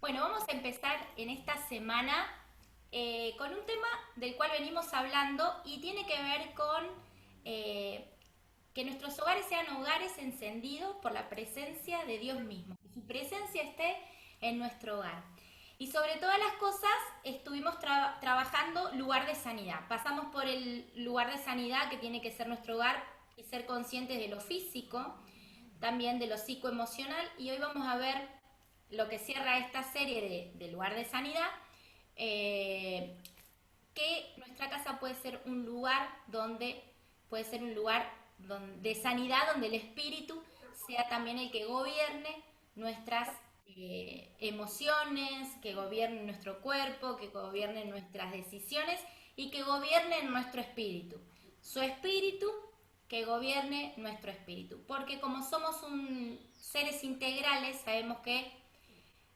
Bueno, vamos a empezar en esta semana con un tema del cual venimos hablando y tiene que ver con eh, que nuestros hogares sean hogares encendidos por la presencia de Dios mismo, que su presencia esté en nuestro hogar. Y sobre todas las cosas estuvimos trabajando lugar de sanidad. Pasamos por el lugar de sanidad que tiene que ser nuestro hogar y ser conscientes de lo físico, también de lo psicoemocional, y hoy vamos a ver lo que cierra esta serie de lugar de sanidad, eh, que nuestra casa puede ser un lugar donde puede ser un lugar de sanidad, donde el espíritu sea también el que gobierne nuestras emociones, que gobierne nuestro cuerpo, que gobierne nuestras decisiones y que gobierne nuestro espíritu. Su espíritu que gobierne nuestro espíritu. Porque como somos seres integrales, sabemos que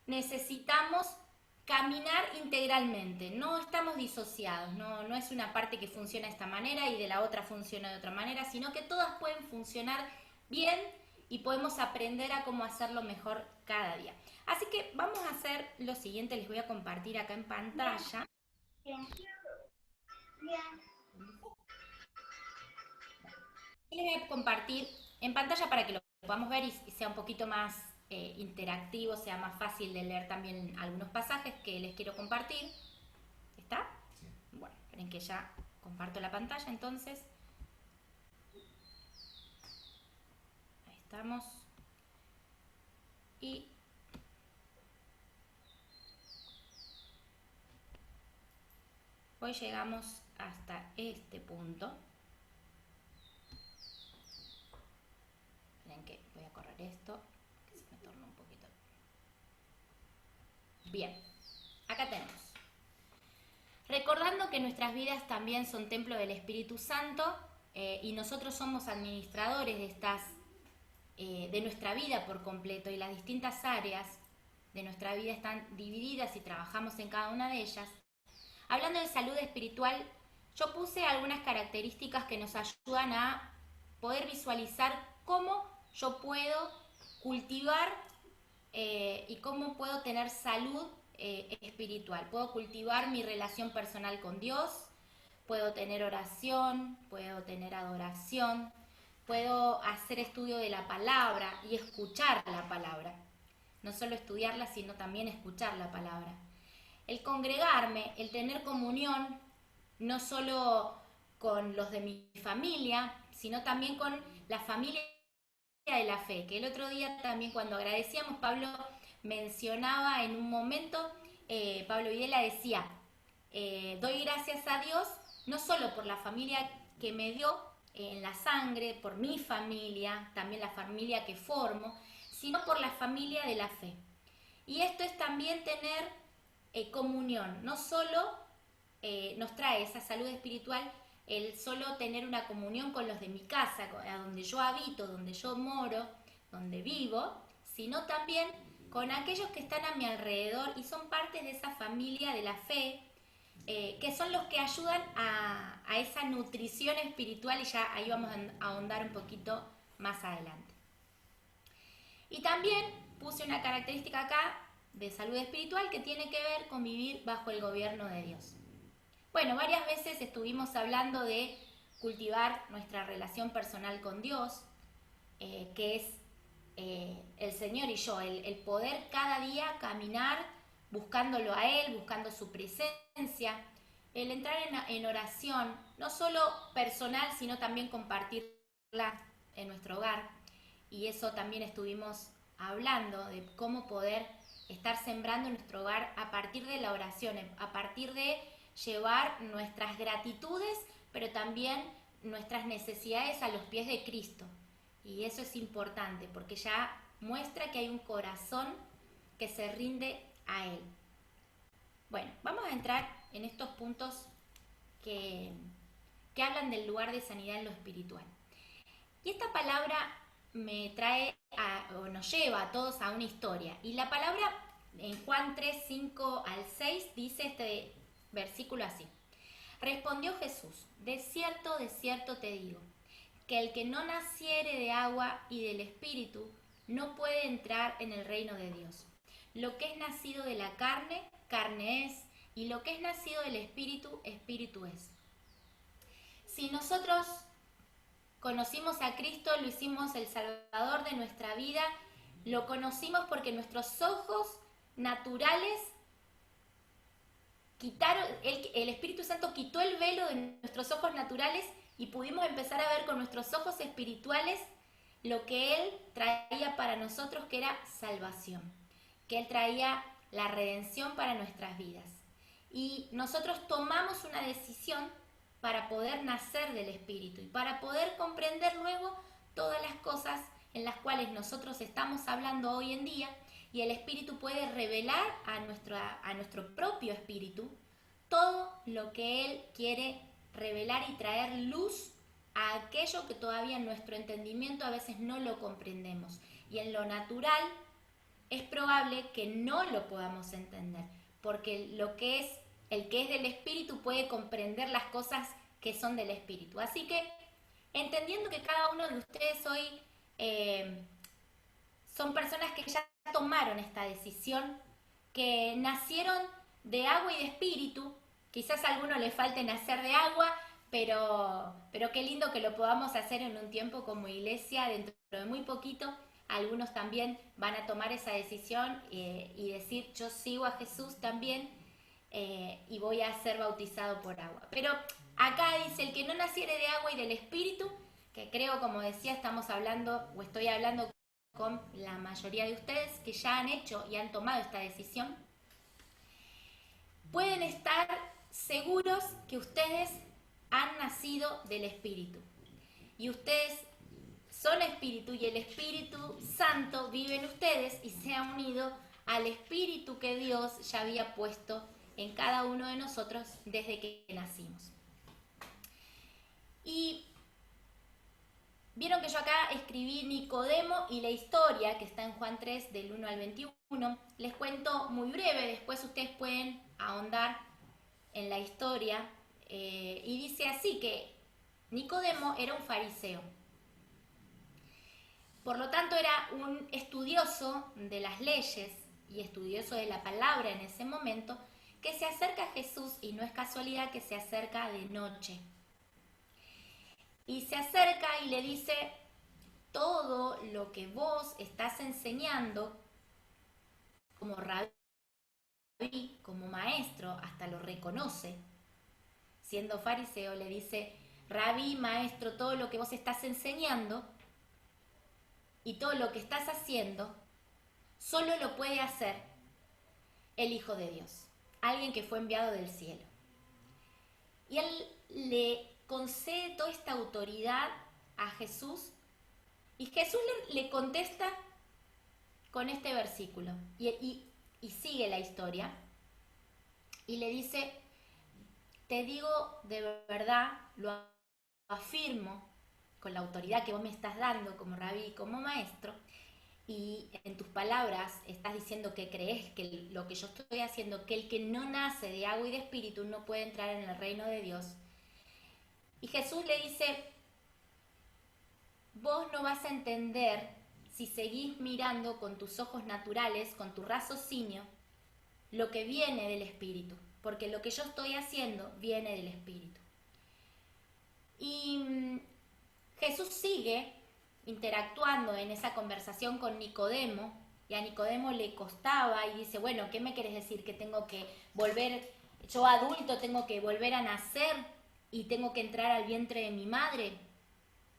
necesitamos caminar integralmente, no estamos disociados, no es una parte que funciona de esta manera y de la otra funciona de otra manera, sino que todas pueden funcionar bien y podemos aprender a cómo hacerlo mejor cada día. Así que vamos a hacer lo siguiente, les voy a compartir acá en pantalla. Bien, bien. Les voy a compartir en pantalla para que lo podamos ver y sea un poquito más interactivo, sea más fácil de leer también algunos pasajes que les quiero compartir. ¿Está? Bueno, esperen que ya comparto la pantalla entonces. Ahí estamos. Y hoy llegamos hasta este punto. Esperen que voy a correr esto, que se me torna un poquito. Bien, acá tenemos. Recordando que nuestras vidas también son templo del Espíritu Santo y nosotros somos administradores de nuestra vida por completo y las distintas áreas de nuestra vida están divididas y trabajamos en cada una de ellas. Hablando de salud espiritual, yo puse algunas características que nos ayudan a poder visualizar cómo yo puedo cultivar y cómo puedo tener salud espiritual. Puedo cultivar mi relación personal con Dios, puedo tener oración, puedo tener adoración, puedo hacer estudio de la palabra y escuchar la palabra. No solo estudiarla, sino también escuchar la palabra. El congregarme, el tener comunión, no solo con los de mi familia, sino también con la familia de la fe, que el otro día también cuando agradecíamos, Pablo mencionaba en un momento, Pablo Videla decía, doy gracias a Dios no solo por la familia que me dio en la sangre, por mi familia, también la familia que formo, sino por la familia de la fe. Y esto es también tener comunión, no solo nos trae esa salud espiritual el solo tener una comunión con los de mi casa, a donde yo habito, donde yo moro, donde vivo, sino también con aquellos que están a mi alrededor y son parte de esa familia de la fe, que son los que ayudan a esa nutrición espiritual y ya ahí vamos a ahondar un poquito más adelante. Y también puse una característica acá de salud espiritual que tiene que ver con vivir bajo el gobierno de Dios. Bueno, varias veces estuvimos hablando de cultivar nuestra relación personal con Dios, que es el Señor y yo, el poder cada día caminar buscándolo a Él, buscando su presencia, el entrar en oración, no solo personal, sino también compartirla en nuestro hogar. Y eso también estuvimos hablando de cómo poder estar sembrando en nuestro hogar a partir de la oración, a partir de llevar nuestras gratitudes, pero también nuestras necesidades a los pies de Cristo. Y eso es importante porque ya muestra que hay un corazón que se rinde a Él. Bueno, vamos a entrar en estos puntos que, que hablan del lugar de sanidad en lo espiritual. Y esta palabra me trae o nos lleva a todos a una historia. Y la palabra en Juan 3, 5 al 6 dice este versículo así. Respondió Jesús, de cierto te digo, que el que no naciere de agua y del Espíritu no puede entrar en el reino de Dios. Lo que es nacido de la carne, carne es, y lo que es nacido del espíritu, espíritu es. Si nosotros conocimos a Cristo, lo hicimos el Salvador de nuestra vida, lo conocimos porque nuestros ojos naturales quitaron, el Espíritu Santo quitó el velo de nuestros ojos naturales y pudimos empezar a ver con nuestros ojos espirituales lo que Él traía para nosotros, que era salvación, que Él traía la redención para nuestras vidas. Y nosotros tomamos una decisión para poder nacer del Espíritu y para poder comprender luego todas las cosas en las cuales nosotros estamos hablando hoy en día, y el Espíritu puede revelar a nuestro propio espíritu todo lo que Él quiere revelar y traer luz a aquello que todavía en nuestro entendimiento a veces no lo comprendemos. Y en lo natural es probable que no lo podamos entender, porque el que es del Espíritu puede comprender las cosas que son del Espíritu. Así que, entendiendo que cada uno de ustedes hoy son personas que ya tomaron esta decisión, que nacieron de agua y de espíritu, quizás a alguno le falte nacer de agua, pero qué lindo que lo podamos hacer en un tiempo como iglesia, dentro de muy poquito. Algunos también van a tomar esa decisión y decir, yo sigo a Jesús también y voy a ser bautizado por agua. Pero acá dice, el que no naciere de agua y del espíritu, que creo, como decía, estamos hablando, o estoy hablando con la mayoría de ustedes que ya han hecho y han tomado esta decisión, pueden estar seguros que ustedes han nacido del Espíritu. Y ustedes son Espíritu y el Espíritu Santo vive en ustedes y se ha unido al Espíritu que Dios ya había puesto en cada uno de nosotros desde que nacimos. Y vieron que yo acá escribí Nicodemo y la historia que está en Juan 3 del 1 al 21. Les cuento muy breve, después ustedes pueden ahondar en la historia. Y dice así que Nicodemo era un fariseo. Por lo tanto era un estudioso de las leyes y estudioso de la palabra en ese momento, que se acerca a Jesús, y no es casualidad que se acerca de noche. Y se acerca y le dice, todo lo que vos estás enseñando como rabí, como maestro, hasta lo reconoce. Siendo fariseo le dice, rabí, maestro, todo lo que vos estás enseñando y todo lo que estás haciendo, solo lo puede hacer el Hijo de Dios, alguien que fue enviado del cielo. Y él le concede toda esta autoridad a Jesús, y Jesús le contesta con este versículo y sigue la historia y le dice, te digo de verdad, lo afirmo con la autoridad que vos me estás dando como rabí, como maestro, y en tus palabras estás diciendo que crees que lo que yo estoy haciendo, que el que no nace de agua y de espíritu no puede entrar en el reino de Dios. Y Jesús le dice, vos no vas a entender si seguís mirando con tus ojos naturales, con tu raciocinio, lo que viene del Espíritu, porque lo que yo estoy haciendo viene del Espíritu. Y Jesús sigue interactuando en esa conversación con Nicodemo, y a Nicodemo le costaba y dice, bueno, ¿qué me querés decir? ¿Que tengo que volver, yo adulto tengo que volver a nacer y tengo que entrar al vientre de mi madre?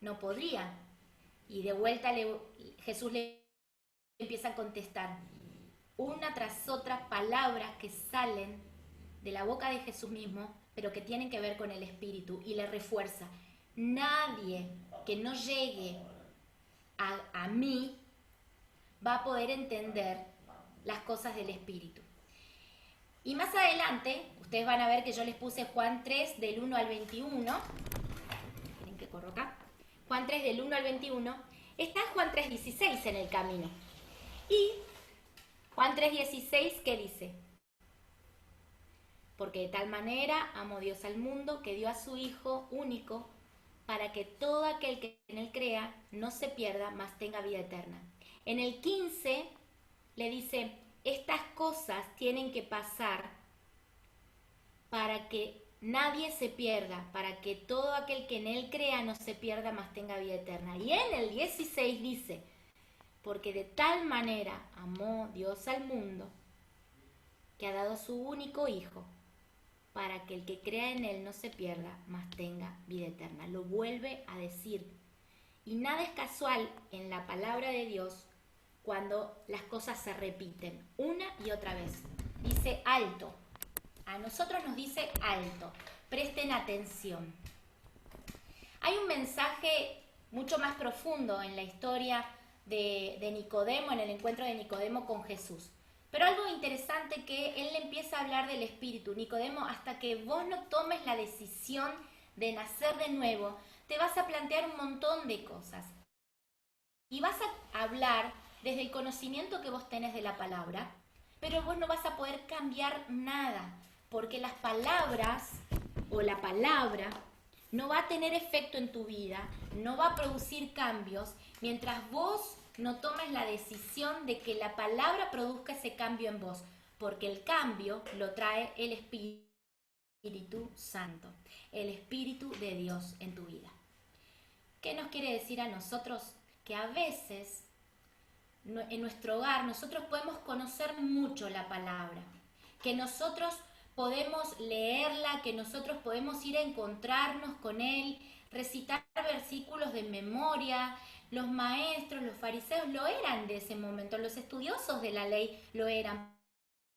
No podría. Y de vuelta Jesús le empieza a contestar una tras otra palabras que salen de la boca de Jesús mismo, pero que tienen que ver con el Espíritu, y le refuerza, nadie que no llegue a mí va a poder entender las cosas del Espíritu. Y más adelante, ustedes van a ver que yo les puse Juan 3 del 1 al 21. Miren que corro acá. Juan 3 del 1 al 21. Está Juan 3:16 en el camino. Y Juan 3:16, ¿qué dice? Porque de tal manera amó Dios al mundo que dio a su Hijo único, para que todo aquel que en él crea no se pierda, mas tenga vida eterna. En el 15 le dice, estas cosas tienen que pasar para que nadie se pierda, para que todo aquel que en Él crea no se pierda, mas tenga vida eterna. Y en el 16 dice, porque de tal manera amó Dios al mundo, que ha dado a su único Hijo, para que el que crea en Él no se pierda, mas tenga vida eterna. Lo vuelve a decir. Y nada es casual en la palabra de Dios cuando las cosas se repiten una y otra vez. Dice alto. A nosotros nos dice alto. Presten atención. Hay un mensaje mucho más profundo en la historia de Nicodemo, en el encuentro de Nicodemo con Jesús. Pero algo interesante que él le empieza a hablar del Espíritu. Nicodemo, hasta que vos no tomes la decisión de nacer de nuevo, te vas a plantear un montón de cosas. Y vas a hablar desde el conocimiento que vos tenés de la palabra, pero vos no vas a poder cambiar nada, porque las palabras o la palabra no va a tener efecto en tu vida, no va a producir cambios, mientras vos no tomes la decisión de que la palabra produzca ese cambio en vos, porque el cambio lo trae el Espíritu Santo, el Espíritu de Dios en tu vida. ¿Qué nos quiere decir a nosotros? Que a veces en nuestro hogar nosotros podemos conocer mucho la palabra, que nosotros podemos leerla, que nosotros podemos ir a encontrarnos con Él, recitar versículos de memoria. Los maestros, los fariseos lo eran de ese momento, los estudiosos de la ley lo eran.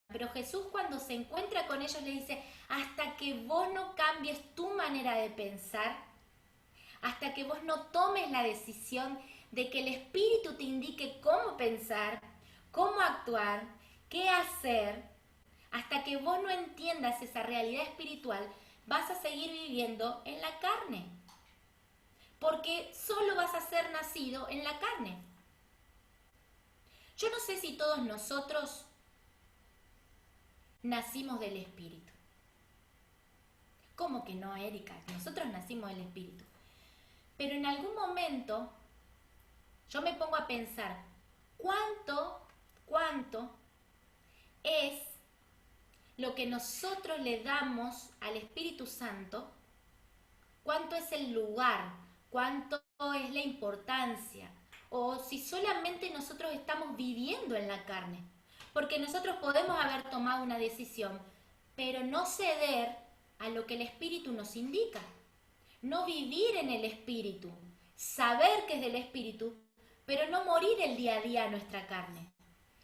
Pero Jesús cuando se encuentra con ellos le dice, hasta que vos no cambies tu manera de pensar, hasta que vos no tomes la decisión de que el Espíritu te indique cómo pensar, cómo actuar, qué hacer, hasta que vos no entiendas esa realidad espiritual, vas a seguir viviendo en la carne. Porque solo vas a ser nacido en la carne. Yo no sé si todos nosotros nacimos del Espíritu. ¿Cómo que no, Erika? Nosotros nacimos del Espíritu. Pero en algún momento yo me pongo a pensar, ¿cuánto es lo que nosotros le damos al Espíritu Santo? ¿Cuánto es el lugar? ¿Cuánto es la importancia? O si solamente nosotros estamos viviendo en la carne. Porque nosotros podemos haber tomado una decisión, pero no ceder a lo que el Espíritu nos indica. No vivir en el Espíritu, saber que es del Espíritu, pero no morir el día a día a nuestra carne.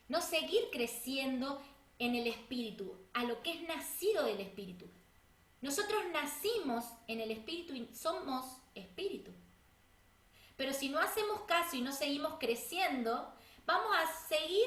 No seguir creciendo en el Espíritu, a lo que es nacido del Espíritu. Nosotros nacimos en el Espíritu y somos Espíritu. Pero si no hacemos caso y no seguimos creciendo, vamos a seguir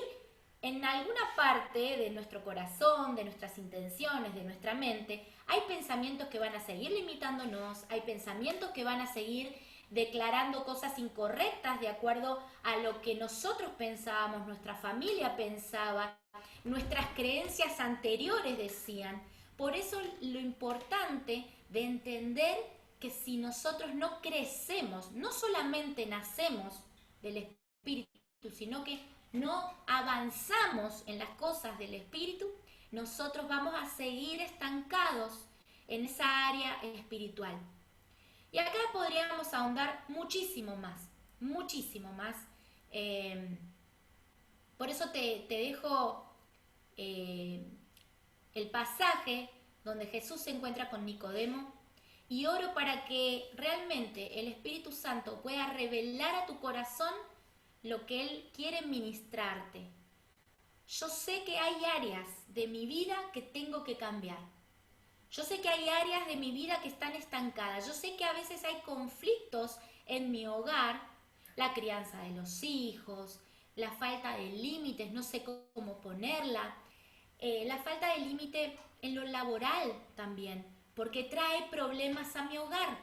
en alguna parte de nuestro corazón, de nuestras intenciones, de nuestra mente. Hay pensamientos que van a seguir limitándonos, hay pensamientos que van a seguir declarando cosas incorrectas de acuerdo a lo que nosotros pensábamos, nuestra familia pensaba, nuestras creencias anteriores decían. Por eso lo importante de entender que si nosotros no crecemos, no solamente nacemos del Espíritu, sino que no avanzamos en las cosas del Espíritu, nosotros vamos a seguir estancados en esa área espiritual. Y acá podríamos ahondar muchísimo más, muchísimo más. Por eso te dejo el pasaje donde Jesús se encuentra con Nicodemo y oro para que realmente el Espíritu Santo pueda revelar a tu corazón lo que Él quiere ministrarte. Yo sé que hay áreas de mi vida que tengo que cambiar. Yo sé que hay áreas de mi vida que están estancadas. Yo sé que a veces hay conflictos en mi hogar, la crianza de los hijos, la falta de límites, no sé cómo ponerla, la falta de límite en lo laboral también, porque trae problemas a mi hogar.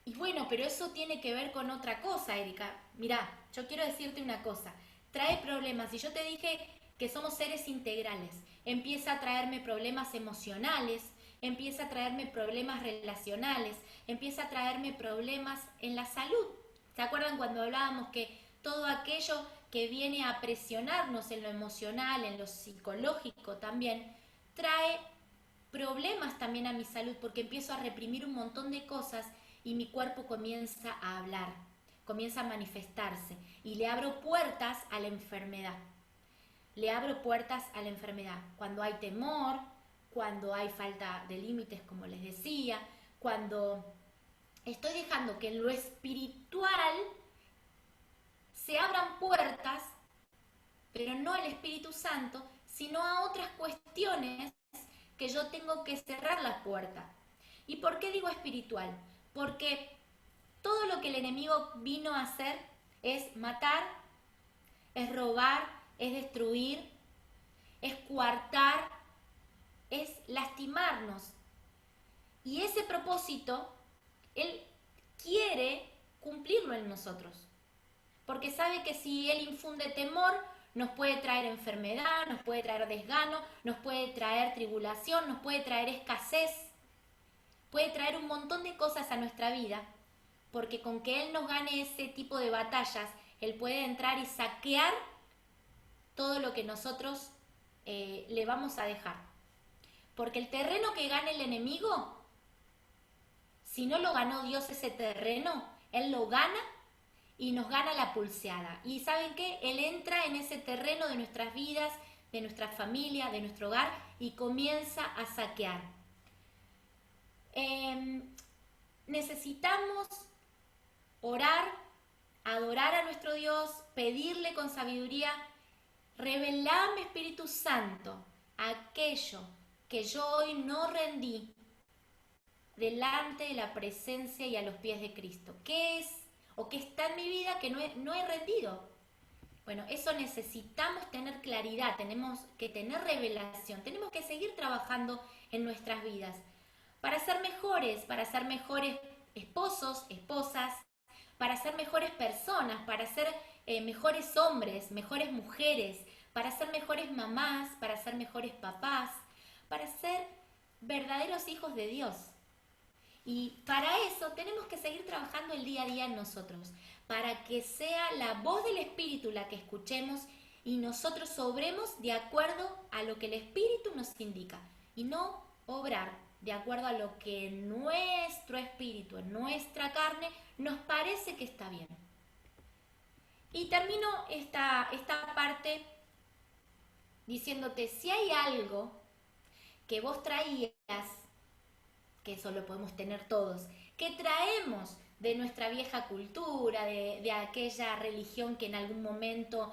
Y bueno, pero eso tiene que ver con otra cosa, Erika. Mirá, yo quiero decirte una cosa. Trae problemas. Y yo te dije que somos seres integrales. Empieza a traerme problemas emocionales, empieza a traerme problemas relacionales, empieza a traerme problemas en la salud. ¿Se acuerdan cuando hablábamos que todo aquello que viene a presionarnos en lo emocional, en lo psicológico también, trae problemas también a mi salud porque empiezo a reprimir un montón de cosas y mi cuerpo comienza a hablar, comienza a manifestarse y le abro puertas a la enfermedad. Le abro puertas a la enfermedad. Cuando hay temor, cuando hay falta de límites, como les decía, cuando estoy dejando que en lo espiritual se abran puertas, pero no al Espíritu Santo, sino a otras cuestiones que yo tengo que cerrar la puerta. ¿Y por qué digo espiritual? Porque todo lo que el enemigo vino a hacer es matar, es robar, es destruir, es coartar, es lastimarnos. Y ese propósito, él quiere cumplirlo en nosotros. Porque sabe que si él infunde temor, nos puede traer enfermedad, nos puede traer desgano, nos puede traer tribulación, nos puede traer escasez, puede traer un montón de cosas a nuestra vida, porque con que él nos gane ese tipo de batallas, él puede entrar y saquear todo lo que nosotros le vamos a dejar. Porque el terreno que gane el enemigo, si no lo ganó Dios ese terreno, él lo gana y nos gana la pulseada. ¿Y saben qué? Él entra en ese terreno de nuestras vidas, de nuestra familia, de nuestro hogar y comienza a saquear. Necesitamos orar, adorar a nuestro Dios, pedirle con sabiduría, revelame Espíritu Santo aquello que yo hoy no rendí delante de la presencia y a los pies de Cristo. ¿Qué es o qué está en mi vida que no he rendido? Bueno, eso necesitamos tener claridad, tenemos que tener revelación, tenemos que seguir trabajando en nuestras vidas para ser mejores esposos, esposas, para ser mejores personas, para ser mejores hombres, mejores mujeres, para ser mejores mamás, para ser mejores papás, para ser verdaderos hijos de Dios. Y para eso tenemos que seguir trabajando el día a día en nosotros, para que sea la voz del Espíritu la que escuchemos y nosotros obremos de acuerdo a lo que el Espíritu nos indica y no obrar de acuerdo a lo que nuestro espíritu, en nuestra carne, nos parece que está bien. Y termino esta parte diciéndote, si hay algo que vos traías, que eso lo podemos tener todos, que traemos de nuestra vieja cultura, de aquella religión que en algún momento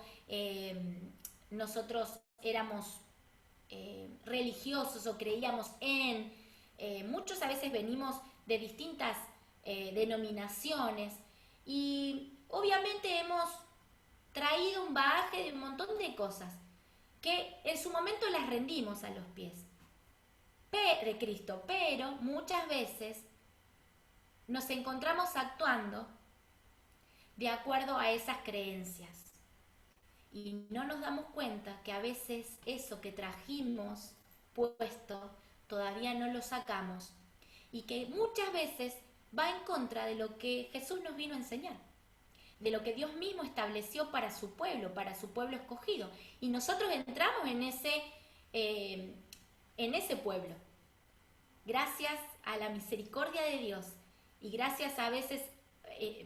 nosotros éramos religiosos o creíamos en, muchos a veces venimos de distintas denominaciones y obviamente hemos traído un bagaje de un montón de cosas que en su momento las rendimos a los pies de Cristo, pero muchas veces nos encontramos actuando de acuerdo a esas creencias y no nos damos cuenta que a veces eso que trajimos puesto todavía no lo sacamos y que muchas veces va en contra de lo que Jesús nos vino a enseñar, de lo que Dios mismo estableció para su pueblo escogido. Y nosotros entramos en ese pueblo, gracias a la misericordia de Dios y gracias a veces,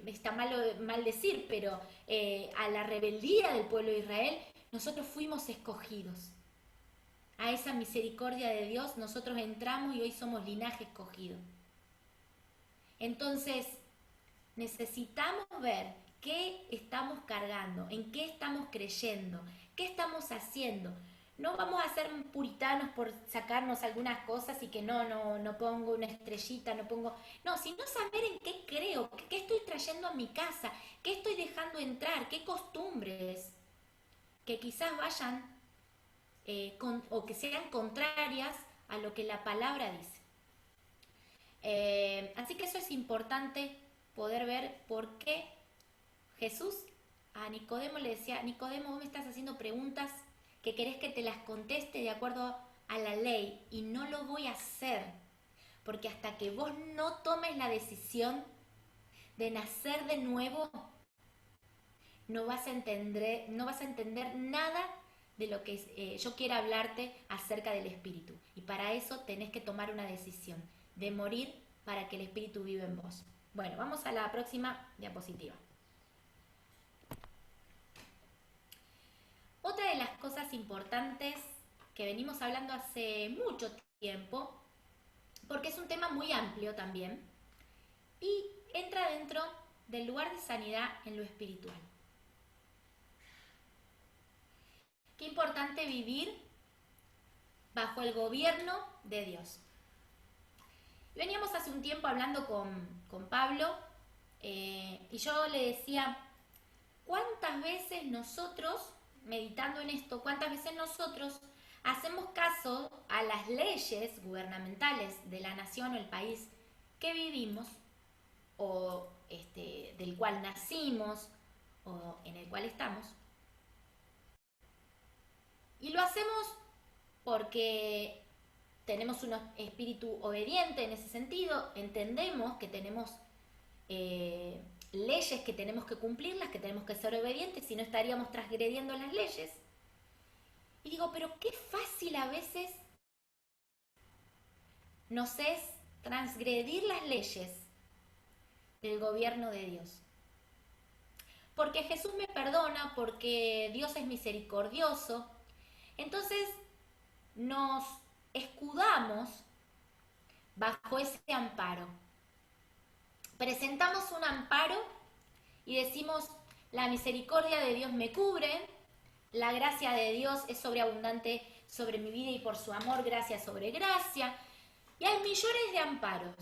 está mal decir, pero a la rebeldía del pueblo de Israel, nosotros fuimos escogidos. A esa misericordia de Dios nosotros entramos y hoy somos linaje escogido. Entonces, necesitamos ver qué estamos cargando, en qué estamos creyendo, qué estamos haciendo. No vamos a ser puritanos por sacarnos algunas cosas y que no pongo una estrellita, no, sino saber en qué creo, qué estoy trayendo a mi casa, qué estoy dejando entrar, qué costumbres que quizás vayan o que sean contrarias a lo que la palabra dice. Así que eso es importante poder ver por qué Jesús a Nicodemo le decía, Nicodemo, vos me estás haciendo preguntas que querés que te las conteste de acuerdo a la ley y no lo voy a hacer, porque hasta que vos no tomes la decisión de nacer de nuevo, no vas a entender nada de lo que yo quiero hablarte acerca del Espíritu. Y para eso tenés que tomar una decisión de morir para que el Espíritu viva en vos. Bueno, vamos a la próxima diapositiva. Otra de las cosas importantes que venimos hablando hace mucho tiempo, porque es un tema muy amplio también, y entra dentro del lugar de sanidad en lo espiritual. Qué importante vivir bajo el gobierno de Dios. Veníamos hace un tiempo hablando con Pablo y yo le decía, ¿cuántas veces nosotros, meditando en esto, cuántas veces nosotros hacemos caso a las leyes gubernamentales de la nación o el país que vivimos o del cual nacimos o en el cual estamos? Y lo hacemos porque tenemos un espíritu obediente en ese sentido, entendemos que tenemos leyes que tenemos que cumplirlas, que tenemos que ser obedientes, si no estaríamos transgrediendo las leyes. Y digo, pero qué fácil a veces nos es transgredir las leyes del gobierno de Dios. Porque Jesús me perdona, porque Dios es misericordioso. Entonces nos escudamos bajo ese amparo. Presentamos un amparo y decimos, la misericordia de Dios me cubre, la gracia de Dios es sobreabundante sobre mi vida y por su amor, gracia sobre gracia. Y hay millones de amparos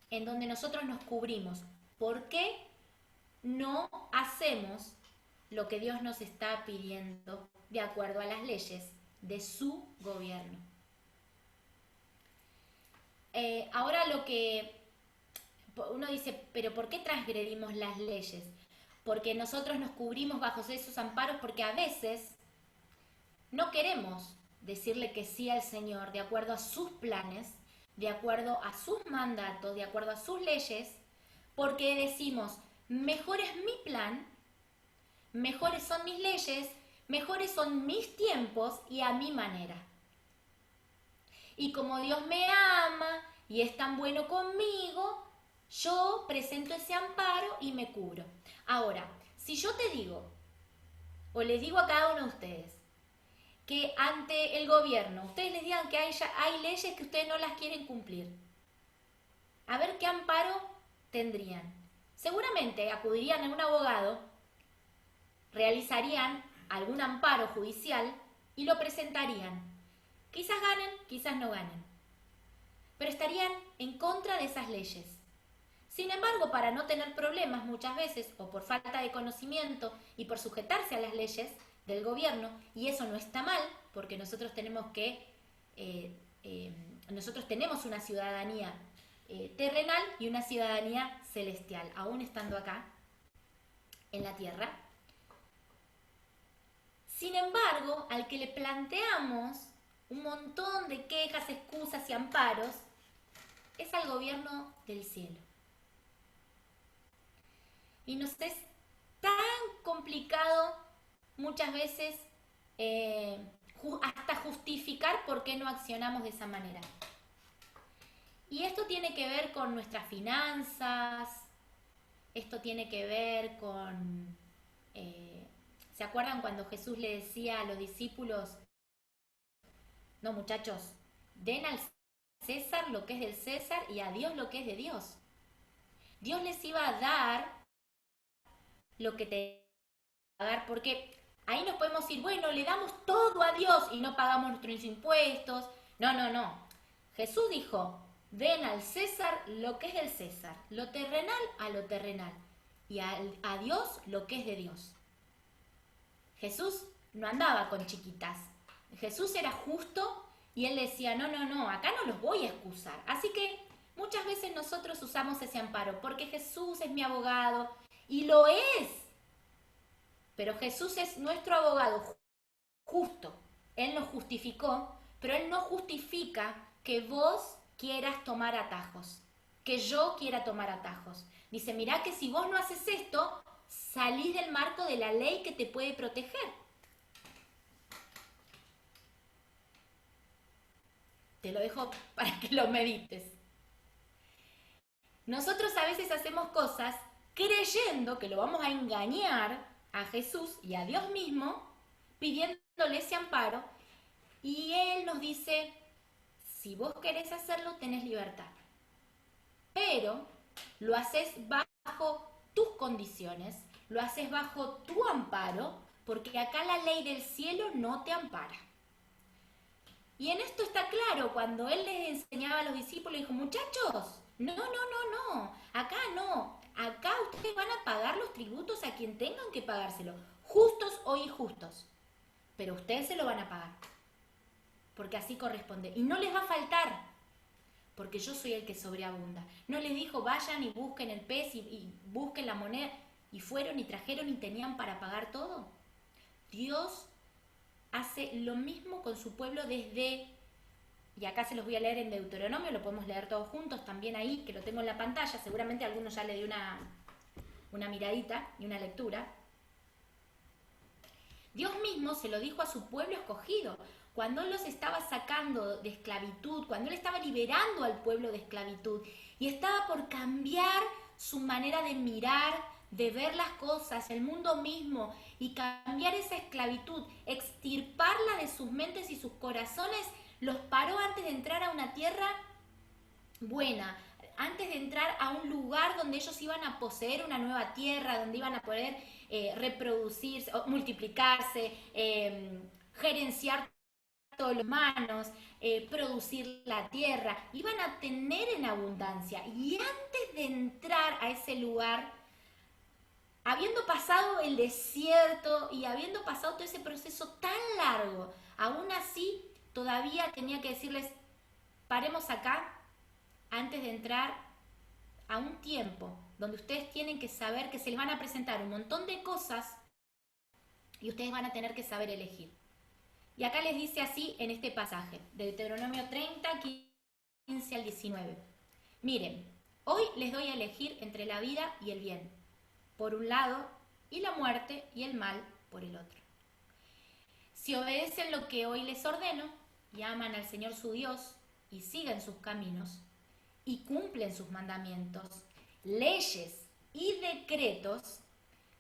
en donde nosotros nos cubrimos. ¿Por qué no hacemos lo que Dios nos está pidiendo de acuerdo a las leyes de su gobierno? Ahora lo que uno dice, pero ¿por qué transgredimos las leyes? Porque nosotros nos cubrimos bajo esos amparos porque a veces no queremos decirle que sí al Señor de acuerdo a sus planes, de acuerdo a sus mandatos, de acuerdo a sus leyes, porque decimos, mejor es mi plan, mejores son mis leyes, mejores son mis tiempos y a mi manera. Y como Dios me ama y es tan bueno conmigo, yo presento ese amparo y me cubro. Ahora, si yo te digo, o les digo a cada uno de ustedes, que ante el gobierno, ustedes les digan que hay leyes que ustedes no las quieren cumplir, a ver qué amparo tendrían. Seguramente acudirían a un abogado, realizarían algún amparo judicial y lo presentarían. Quizás ganen, quizás no ganen, pero estarían en contra de esas leyes. Sin embargo, para no tener problemas muchas veces, o por falta de conocimiento y por sujetarse a las leyes del gobierno, y eso no está mal, porque nosotros tenemos una ciudadanía terrenal y una ciudadanía celestial, aún estando acá en la tierra. Sin embargo, al que le planteamos un montón de quejas, excusas y amparos, es al gobierno del cielo. Y nos es tan complicado muchas veces hasta justificar por qué no accionamos de esa manera. Y esto tiene que ver con nuestras finanzas, esto tiene que ver con... ¿se acuerdan cuando Jesús le decía a los discípulos, no muchachos, den al César lo que es del César y a Dios lo que es de Dios? Dios les iba a dar lo que te pagar, porque ahí nos podemos ir, bueno, le damos todo a Dios y no pagamos nuestros impuestos. No. Jesús dijo, den al César lo que es del César, lo terrenal a lo terrenal, y a Dios lo que es de Dios. Jesús no andaba con chiquitas. Jesús era justo y él decía, no, acá no los voy a excusar. Así que muchas veces nosotros usamos ese amparo, porque Jesús es mi abogado, y lo es. Pero Jesús es nuestro abogado justo. Él nos justificó, pero Él no justifica que vos quieras tomar atajos, que yo quiera tomar atajos. Dice, mirá que si vos no haces esto, salís del marco de la ley que te puede proteger. Te lo dejo para que lo medites. Nosotros a veces hacemos cosas creyendo que lo vamos a engañar a Jesús y a Dios mismo, pidiéndole ese amparo, y Él nos dice, si vos querés hacerlo, tenés libertad. Pero lo haces bajo tus condiciones, lo haces bajo tu amparo, porque acá la ley del cielo no te ampara. Y en esto está claro, cuando Él les enseñaba a los discípulos, dijo, muchachos, no, acá no, acá ustedes van a pagar los tributos a quien tengan que pagárselo, justos o injustos, pero ustedes se lo van a pagar, porque así corresponde, y no les va a faltar, porque yo soy el que sobreabunda. No les dijo, vayan y busquen el pez y busquen la moneda, y fueron y trajeron y tenían para pagar todo. Dios hace lo mismo con su pueblo desde, y acá se los voy a leer en Deuteronomio, lo podemos leer todos juntos también ahí, que lo tengo en la pantalla, seguramente a algunos ya le dio una miradita y una lectura. Dios mismo se lo dijo a su pueblo escogido, cuando Él los estaba sacando de esclavitud, cuando Él estaba liberando al pueblo de esclavitud y estaba por cambiar su manera de mirar, de ver las cosas, el mundo mismo, y cambiar esa esclavitud, extirparla de sus mentes y sus corazones, los paró antes de entrar a una tierra buena, antes de entrar a un lugar donde ellos iban a poseer una nueva tierra, donde iban a poder reproducirse, multiplicarse, gerenciar todos los humanos, producir la tierra, iban a tener en abundancia. Y antes de entrar a ese lugar, habiendo pasado el desierto y habiendo pasado todo ese proceso tan largo, aún así todavía tenía que decirles, paremos acá antes de entrar a un tiempo donde ustedes tienen que saber que se les van a presentar un montón de cosas y ustedes van a tener que saber elegir. Y acá les dice así en este pasaje, de Deuteronomio 30, 15 al 19. Miren, hoy les doy a elegir entre la vida y el bien, por un lado, y la muerte y el mal por el otro. Si obedecen lo que hoy les ordeno, y aman al Señor su Dios, y siguen sus caminos, y cumplen sus mandamientos, leyes y decretos,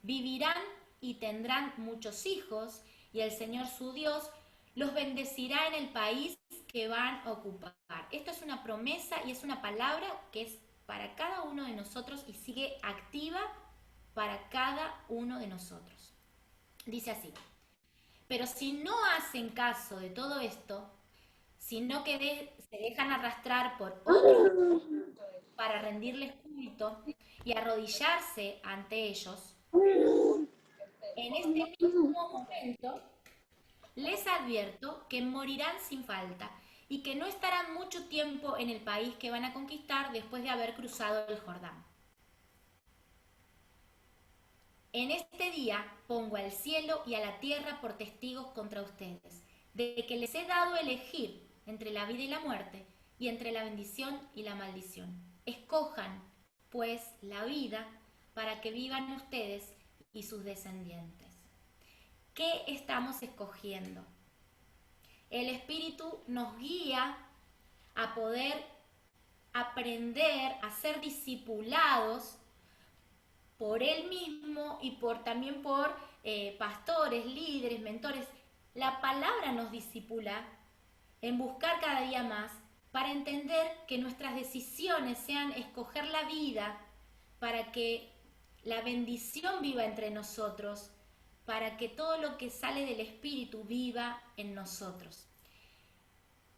vivirán y tendrán muchos hijos, y el Señor su Dios los bendecirá en el país que van a ocupar. Esto es una promesa y es una palabra que es para cada uno de nosotros y sigue activa para cada uno de nosotros. Dice así, pero si no hacen caso de todo esto, sino que se dejan arrastrar por otros para rendirles culto y arrodillarse ante ellos, en este mismo momento les advierto que morirán sin falta y que no estarán mucho tiempo en el país que van a conquistar después de haber cruzado el Jordán. En este día pongo al cielo y a la tierra por testigos contra ustedes, de que les he dado a elegir entre la vida y la muerte, y entre la bendición y la maldición. Escojan, pues, la vida para que vivan ustedes y sus descendientes. ¿Qué estamos escogiendo? El Espíritu nos guía a poder aprender, a ser discipulados por Él mismo y también por pastores, líderes, mentores. La palabra nos discipula en buscar cada día más para entender que nuestras decisiones sean escoger la vida para que la bendición viva entre nosotros, para que todo lo que sale del Espíritu viva en nosotros.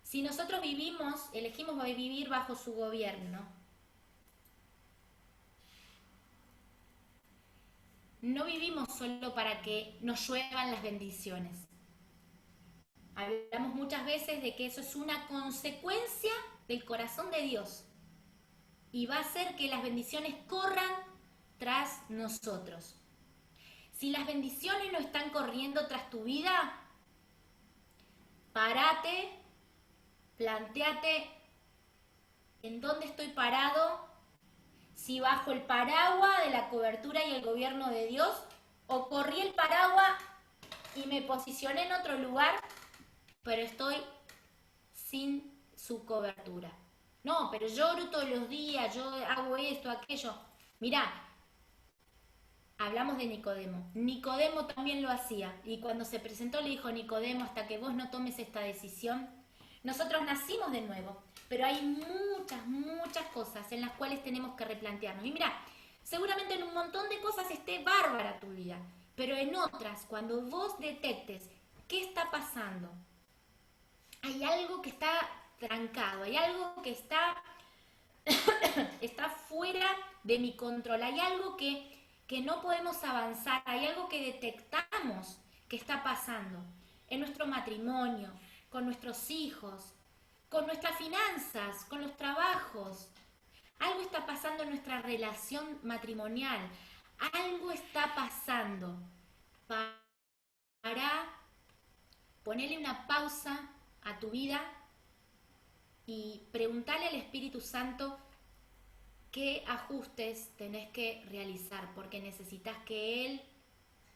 Si nosotros elegimos vivir bajo su gobierno, no vivimos solo para que nos lluevan las bendiciones. Hablamos muchas veces de que eso es una consecuencia del corazón de Dios y va a hacer que las bendiciones corran tras nosotros. Si las bendiciones no están corriendo tras tu vida, párate, plantéate en dónde estoy parado, si bajo el paraguas de la cobertura y el gobierno de Dios, o corrí el paraguas y me posicioné en otro lugar, pero estoy sin su cobertura. No, pero yo oro todos los días, yo hago esto, aquello. Mirá, hablamos de Nicodemo. Nicodemo también lo hacía. Y cuando se presentó le dijo, Nicodemo, hasta que vos no tomes esta decisión, nosotros nacimos de nuevo. Pero hay muchas cosas en las cuales tenemos que replantearnos. Y mirá, seguramente en un montón de cosas esté bárbara tu vida. Pero en otras, cuando vos detectes qué está pasando, hay algo que está trancado, hay algo que está fuera de mi control, hay algo que no podemos avanzar, hay algo que detectamos que está pasando en nuestro matrimonio, con nuestros hijos, con nuestras finanzas, con los trabajos. Algo está pasando en nuestra relación matrimonial, algo está pasando. Para ponerle una pausa a tu vida y preguntarle al Espíritu Santo qué ajustes tenés que realizar, porque necesitas que Él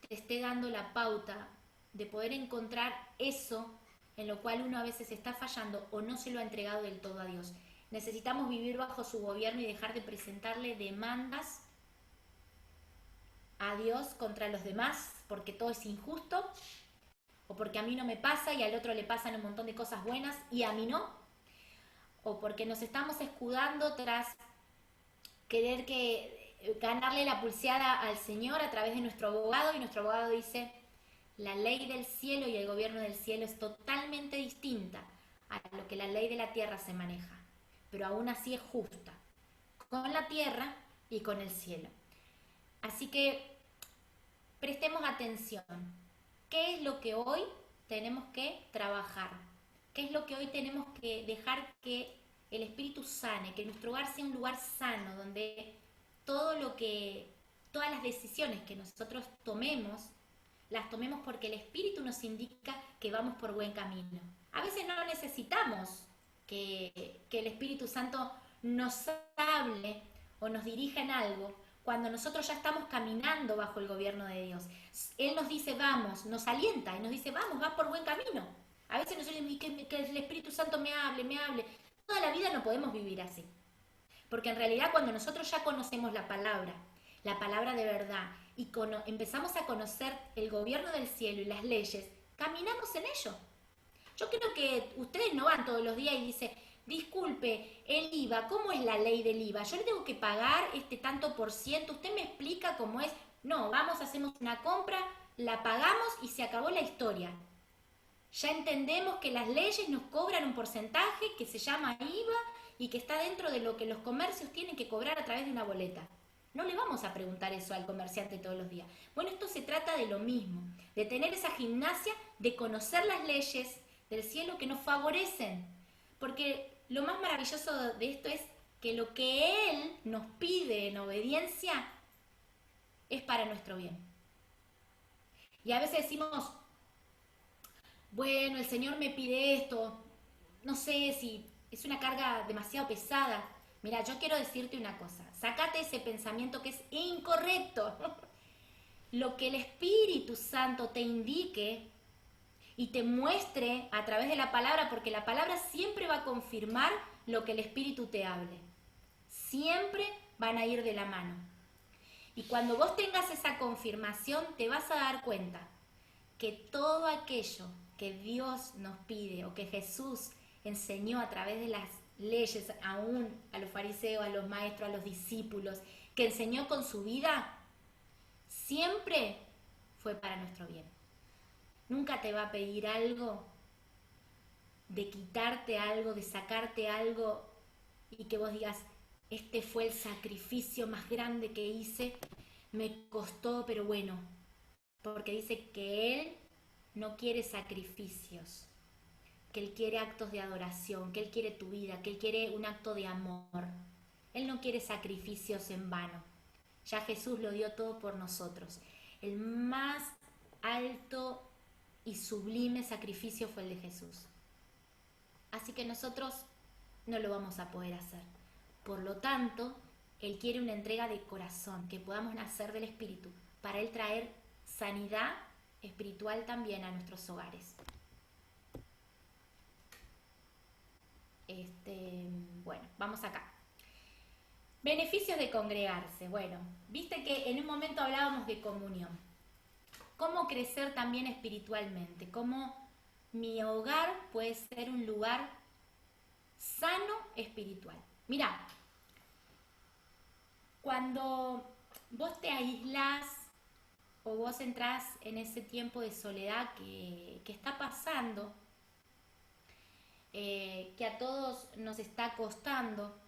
te esté dando la pauta de poder encontrar eso en lo cual uno a veces está fallando o no se lo ha entregado del todo a Dios. Necesitamos vivir bajo su gobierno y dejar de presentarle demandas a Dios contra los demás porque todo es injusto, o porque a mí no me pasa y al otro le pasan un montón de cosas buenas y a mí no, o porque nos estamos escudando tras querer ganarle la pulseada al Señor a través de nuestro abogado, y nuestro abogado dice, la ley del cielo y el gobierno del cielo es totalmente distinta a lo que la ley de la tierra se maneja, pero aún así es justa, con la tierra y con el cielo. Así que prestemos atención. ¿Qué es lo que hoy tenemos que trabajar? ¿Qué es lo que hoy tenemos que dejar que el Espíritu sane, que nuestro hogar sea un lugar sano, donde todas las decisiones que nosotros tomemos, las tomemos porque el Espíritu nos indica que vamos por buen camino? A veces no necesitamos que el Espíritu Santo nos hable o nos dirija en algo, cuando nosotros ya estamos caminando bajo el gobierno de Dios. Él nos dice, vamos, nos alienta y nos dice, vamos, vas por buen camino. A veces nosotros decimos que el Espíritu Santo me hable, me hable. Toda la vida no podemos vivir así. Porque en realidad cuando nosotros ya conocemos la palabra de verdad, y empezamos a conocer el gobierno del cielo y las leyes, caminamos en ello. Yo creo que ustedes no van todos los días y dicen, disculpe, el IVA, ¿cómo es la ley del IVA? Yo le tengo que pagar este tanto por ciento, ¿usted me explica cómo es? No, vamos, hacemos una compra, la pagamos y se acabó la historia. Ya entendemos que las leyes nos cobran un porcentaje que se llama IVA y que está dentro de lo que los comercios tienen que cobrar a través de una boleta. No le vamos a preguntar eso al comerciante todos los días. Bueno, esto se trata de lo mismo, de tener esa gimnasia, de conocer las leyes del cielo que nos favorecen. Porque lo más maravilloso de esto es que lo que Él nos pide en obediencia es para nuestro bien. Y a veces decimos, bueno, el Señor me pide esto, no sé si es una carga demasiado pesada. Mira, yo quiero decirte una cosa, sácate ese pensamiento que es incorrecto. Lo que el Espíritu Santo te indique y te muestre a través de la palabra, porque la palabra siempre va a confirmar lo que el Espíritu te hable. Siempre van a ir de la mano. Y cuando vos tengas esa confirmación, te vas a dar cuenta que todo aquello que Dios nos pide o que Jesús enseñó a través de las leyes, aún a los fariseos, a los maestros, a los discípulos, que enseñó con su vida, siempre fue para nuestro bien. Nunca te va a pedir algo, de quitarte algo, de sacarte algo y que vos digas, este fue el sacrificio más grande que hice, me costó, pero bueno, porque dice que Él no quiere sacrificios, que Él quiere actos de adoración, que Él quiere tu vida, que Él quiere un acto de amor. Él no quiere sacrificios en vano. Ya Jesús lo dio todo por nosotros. El más alto y sublime sacrificio fue el de Jesús. Así que nosotros no lo vamos a poder hacer. Por lo tanto, Él quiere una entrega de corazón, que podamos nacer del Espíritu, para Él traer sanidad espiritual también a nuestros hogares. Bueno, vamos acá. Beneficios de congregarse. Bueno, viste que en un momento hablábamos de comunión. Cómo crecer también espiritualmente. Cómo mi hogar puede ser un lugar sano espiritual. Mirá, cuando vos te aislás o vos entrás en ese tiempo de soledad que está pasando, que a todos nos está costando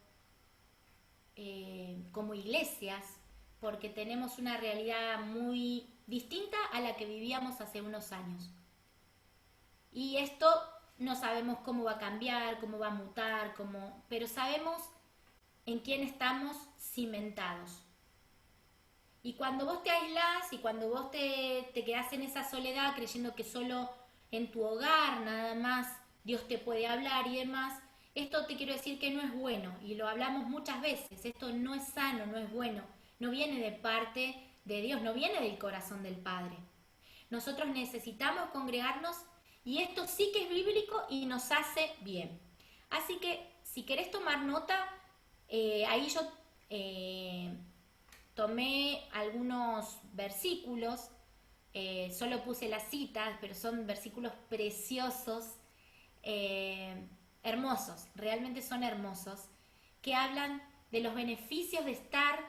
como iglesias, porque tenemos una realidad muy distinta a la que vivíamos hace unos años. Y esto no sabemos cómo va a cambiar, cómo va a mutar, pero sabemos en quién estamos cimentados. Y cuando vos te aislás y cuando vos te quedás en esa soledad creyendo que solo en tu hogar nada más Dios te puede hablar y demás, esto te quiero decir que no es bueno, y lo hablamos muchas veces, esto no es sano, no es bueno, no viene de parte de Dios, no viene del corazón del Padre. Nosotros necesitamos congregarnos y esto sí que es bíblico y nos hace bien. Así que si querés tomar nota, ahí yo tomé algunos versículos, solo puse las citas, pero son versículos preciosos, hermosos, realmente son hermosos, que hablan de los beneficios de estar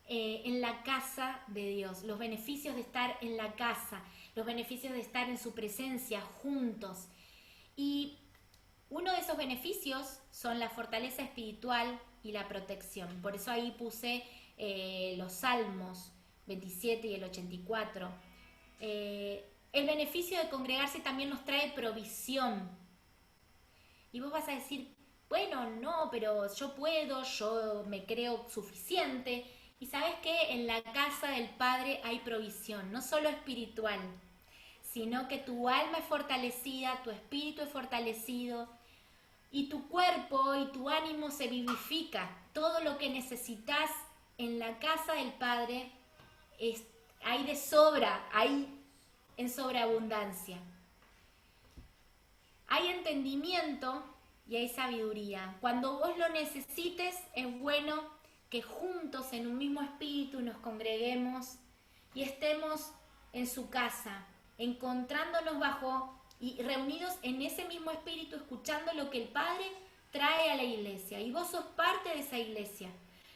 en la casa de Dios, los beneficios de estar en la casa, los beneficios de estar en su presencia juntos. Y uno de esos beneficios son la fortaleza espiritual y la protección. Por eso ahí puse los Salmos 27 y el 84. El beneficio de congregarse también nos trae provisión. Y vos vas a decir, bueno, no, pero yo puedo, yo me creo suficiente. Y sabes que en la casa del Padre hay provisión, no solo espiritual, sino que tu alma es fortalecida, tu espíritu es fortalecido y tu cuerpo y tu ánimo se vivifica. Todo lo que necesitas en la casa del Padre hay de sobra, hay en sobreabundancia. Hay entendimiento y hay sabiduría. Cuando vos lo necesites, es bueno que juntos en un mismo espíritu nos congreguemos y estemos en su casa, encontrándonos bajo y reunidos en ese mismo espíritu, escuchando lo que el Padre trae a la iglesia. Y vos sos parte de esa iglesia.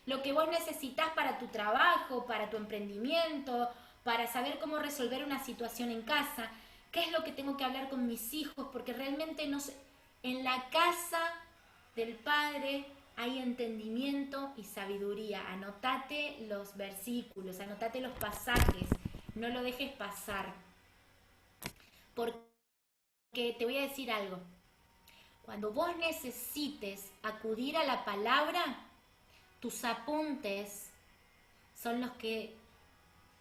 Lo que vos necesitas para tu trabajo, para tu emprendimiento, para saber cómo resolver una situación en casa, qué es lo que tengo que hablar con mis hijos, porque realmente no sé, en la casa del Padre hay entendimiento y sabiduría. Anotate los versículos, anotate los pasajes, no lo dejes pasar. Porque te voy a decir algo. Cuando vos necesites acudir a la palabra, tus apuntes son los que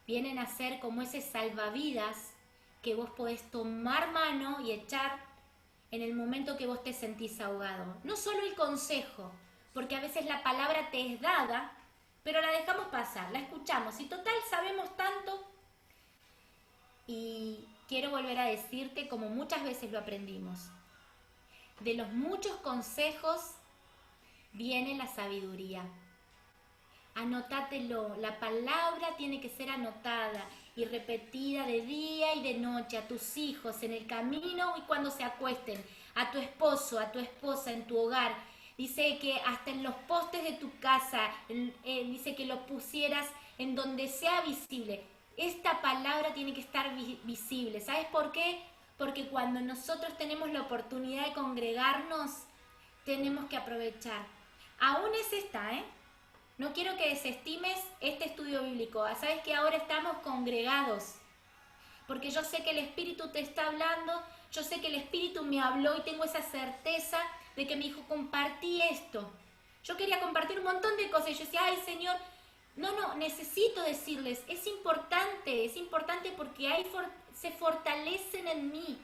vienen a ser como ese salvavidas que vos podés tomar mano y echar en el momento que vos te sentís ahogado. No solo el consejo, porque a veces la palabra te es dada, pero la dejamos pasar, la escuchamos y total sabemos tanto. Y quiero volver a decirte, como muchas veces lo aprendimos, de los muchos consejos viene la sabiduría. Anótatelo, la palabra tiene que ser anotada y repetida de día y de noche a tus hijos, en el camino y cuando se acuesten, a tu esposo, a tu esposa, en tu hogar. Dice que hasta en los postes de tu casa, dice que lo pusieras en donde sea visible. Esta palabra tiene que estar visible. ¿Sabes por qué? Porque cuando nosotros tenemos la oportunidad de congregarnos, tenemos que aprovechar. Aún es esta, No quiero que desestimes este estudio bíblico. Sabes que ahora estamos congregados. Porque yo sé que el Espíritu te está hablando, yo sé que el Espíritu me habló y tengo esa certeza de que me dijo, compartí esto. Yo quería compartir un montón de cosas y yo decía, ay Señor, no, necesito decirles, es importante porque se fortalecen en mí.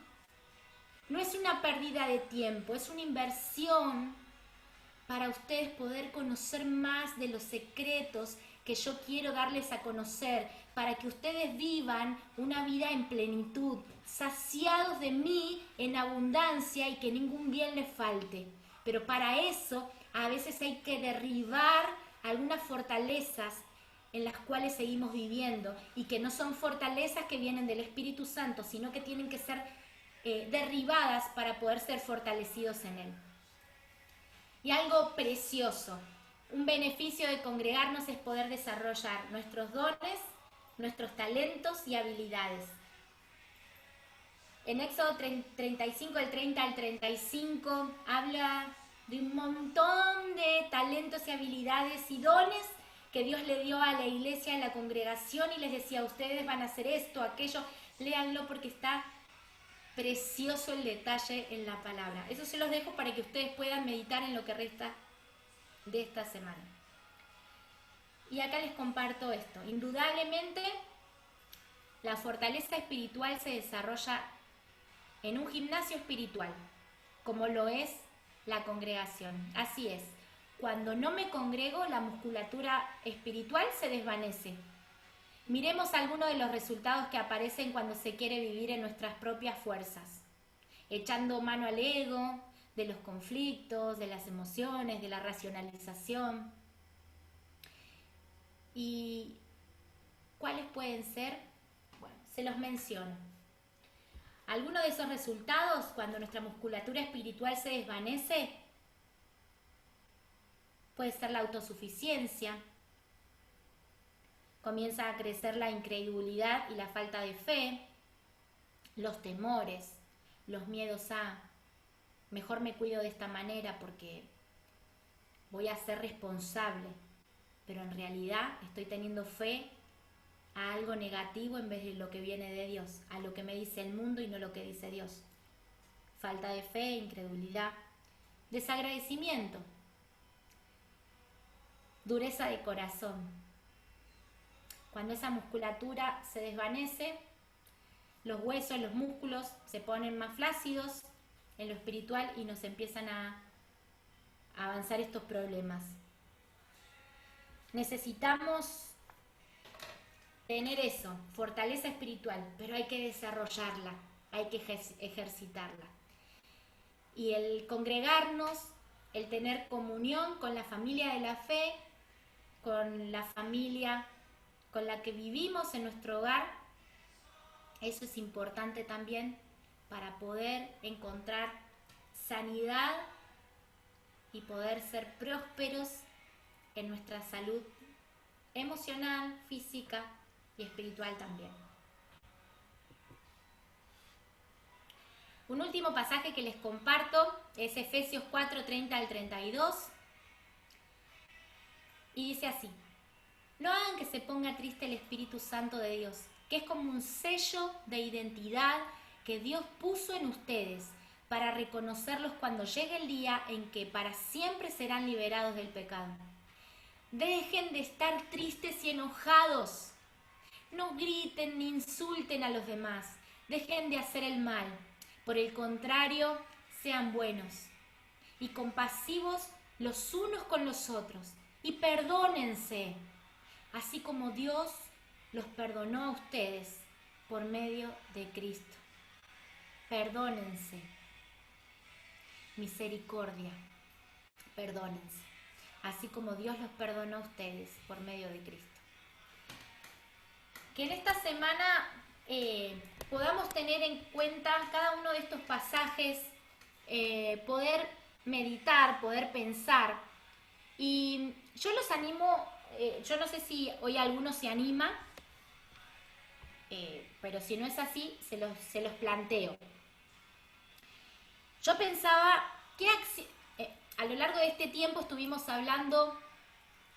No es una pérdida de tiempo, es una inversión para ustedes poder conocer más de los secretos que yo quiero darles a conocer, para que ustedes vivan una vida en plenitud, saciados de mí en abundancia y que ningún bien les falte. Pero para eso a veces hay que derribar algunas fortalezas en las cuales seguimos viviendo y que no son fortalezas que vienen del Espíritu Santo, sino que tienen que ser derribadas para poder ser fortalecidos en Él. Y algo precioso, un beneficio de congregarnos es poder desarrollar nuestros dones, nuestros talentos y habilidades. En Éxodo 35, del 30 al 35, habla de un montón de talentos y habilidades y dones que Dios le dio a la iglesia, a la congregación, y les decía, ustedes van a hacer esto, aquello, léanlo porque está precioso el detalle en la palabra. Eso se los dejo para que ustedes puedan meditar en lo que resta de esta semana. Y acá les comparto esto. Indudablemente, la fortaleza espiritual se desarrolla en un gimnasio espiritual, como lo es la congregación. Así es, cuando no me congrego, la musculatura espiritual se desvanece. Miremos algunos de los resultados que aparecen cuando se quiere vivir en nuestras propias fuerzas, echando mano al ego, de los conflictos, de las emociones, de la racionalización. ¿Y cuáles pueden ser? Bueno, se los menciono. Algunos de esos resultados, cuando nuestra musculatura espiritual se desvanece, puede ser la autosuficiencia, comienza a crecer la incredulidad y la falta de fe, los temores, los miedos a, mejor me cuido de esta manera porque voy a ser responsable, pero en realidad estoy teniendo fe a algo negativo en vez de lo que viene de Dios, a lo que me dice el mundo y no lo que dice Dios. Falta de fe, incredulidad, desagradecimiento, dureza de corazón. Cuando esa musculatura se desvanece, los huesos, los músculos se ponen más flácidos en lo espiritual y nos empiezan a avanzar estos problemas. Necesitamos tener eso, fortaleza espiritual, pero hay que desarrollarla, hay que ejercitarla. Y el congregarnos, el tener comunión con la familia de la fe, con la familia con la que vivimos en nuestro hogar, eso es importante también para poder encontrar sanidad y poder ser prósperos en nuestra salud emocional, física y espiritual también. Un último pasaje que les comparto es Efesios 4, 30 al 32. Y dice así: no hagan que se ponga triste el Espíritu Santo de Dios, que es como un sello de identidad que Dios puso en ustedes para reconocerlos cuando llegue el día en que para siempre serán liberados del pecado. Dejen de estar tristes y enojados. No griten ni insulten a los demás. Dejen de hacer el mal. Por el contrario, sean buenos y compasivos los unos con los otros. Y perdónense, así como Dios los perdonó a ustedes por medio de Cristo. Perdónense. Misericordia. Perdónense, así como Dios los perdonó a ustedes por medio de Cristo. Que en esta semana podamos tener en cuenta cada uno de estos pasajes, poder meditar, poder pensar. Y yo los animo, yo no sé si hoy alguno se anima, pero si no es así, se los planteo. Yo pensaba, a lo largo de este tiempo estuvimos hablando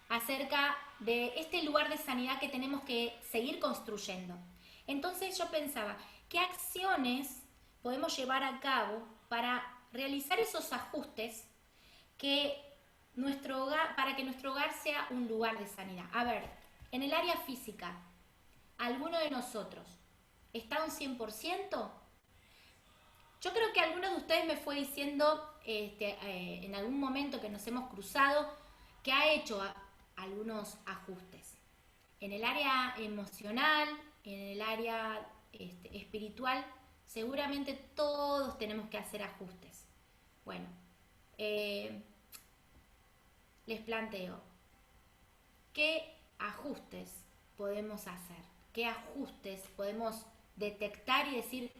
acerca de este lugar de sanidad que tenemos que seguir construyendo. Entonces yo pensaba, ¿qué acciones podemos llevar a cabo para realizar esos ajustes para que nuestro hogar sea un lugar de sanidad? A ver, en el área física, ¿alguno de nosotros está un 100%? Yo creo que algunos de ustedes me fue diciendo en algún momento que nos hemos cruzado que ha hecho algunos ajustes. En el área emocional, en el área espiritual, seguramente todos tenemos que hacer ajustes. Bueno, les planteo, ¿qué ajustes podemos hacer? ¿Qué ajustes podemos detectar y decir,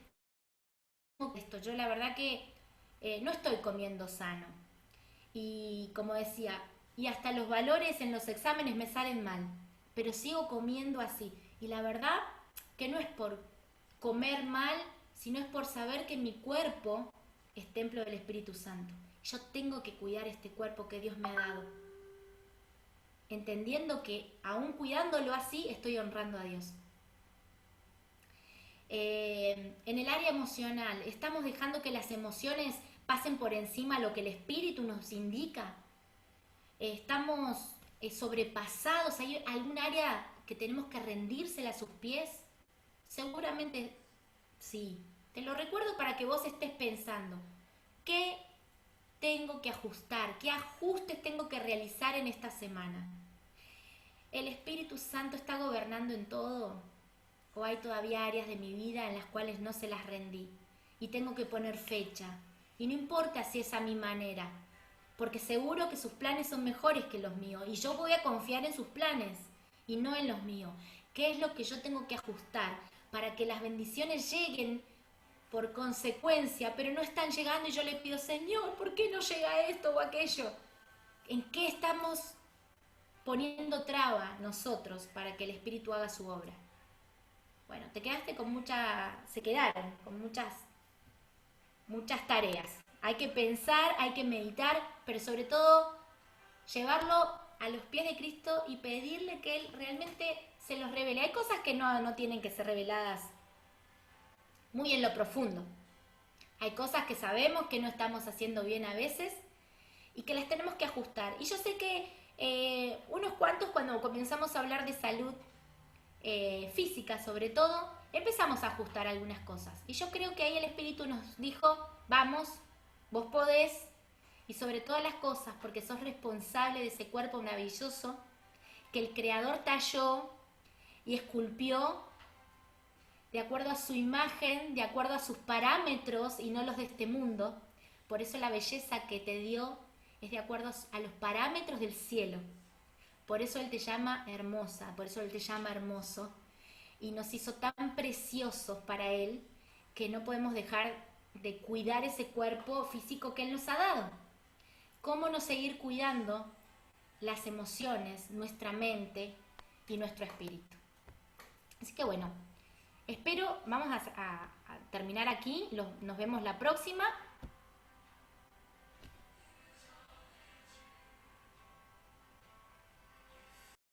esto, yo la verdad que no estoy comiendo sano? Y como decía, y hasta los valores en los exámenes me salen mal, pero sigo comiendo así. Y la verdad que no es por comer mal, sino es por saber que mi cuerpo es templo del Espíritu Santo. Yo tengo que cuidar este cuerpo que Dios me ha dado, entendiendo que aún cuidándolo así estoy honrando a Dios. En el área emocional, ¿estamos dejando que las emociones pasen por encima de lo que el Espíritu nos indica? ¿Estamos sobrepasados? ¿Hay algún área que tenemos que rendírsela a sus pies? Seguramente sí. Te lo recuerdo para que vos estés pensando, ¿qué tengo que ajustar? ¿Qué ajustes tengo que realizar en esta semana? ¿El Espíritu Santo está gobernando en todo? ¿O hay todavía áreas de mi vida en las cuales no se las rendí? Y tengo que poner fecha. Y no importa si es a mi manera, porque seguro que sus planes son mejores que los míos. Y yo voy a confiar en sus planes y no en los míos. ¿Qué es lo que yo tengo que ajustar para que las bendiciones lleguen por consecuencia, pero no están llegando y yo le pido, Señor, ¿por qué no llega esto o aquello? ¿En qué estamos poniendo traba nosotros para que el Espíritu haga su obra? Bueno, te quedaste con se quedaron con muchas tareas. Hay que pensar, hay que meditar, pero sobre todo llevarlo a los pies de Cristo y pedirle que Él realmente se los revele. Hay cosas que no tienen que ser reveladas muy en lo profundo. Hay cosas que sabemos que no estamos haciendo bien a veces y que las tenemos que ajustar. Y yo sé que unos cuantos, cuando comenzamos a hablar de salud física sobre todo, empezamos a ajustar algunas cosas. Y yo creo que ahí el Espíritu nos dijo, vamos, vos podés, y sobre todas las cosas, porque sos responsable de ese cuerpo maravilloso que el Creador talló y esculpió de acuerdo a su imagen, de acuerdo a sus parámetros y no los de este mundo. Por eso la belleza que te dio es de acuerdo a los parámetros del cielo. Por eso Él te llama hermosa, por eso Él te llama hermoso. Y nos hizo tan preciosos para Él que no podemos dejar de cuidar ese cuerpo físico que Él nos ha dado. ¿Cómo no seguir cuidando las emociones, nuestra mente y nuestro espíritu? Así que bueno, espero, vamos a terminar aquí, nos vemos la próxima.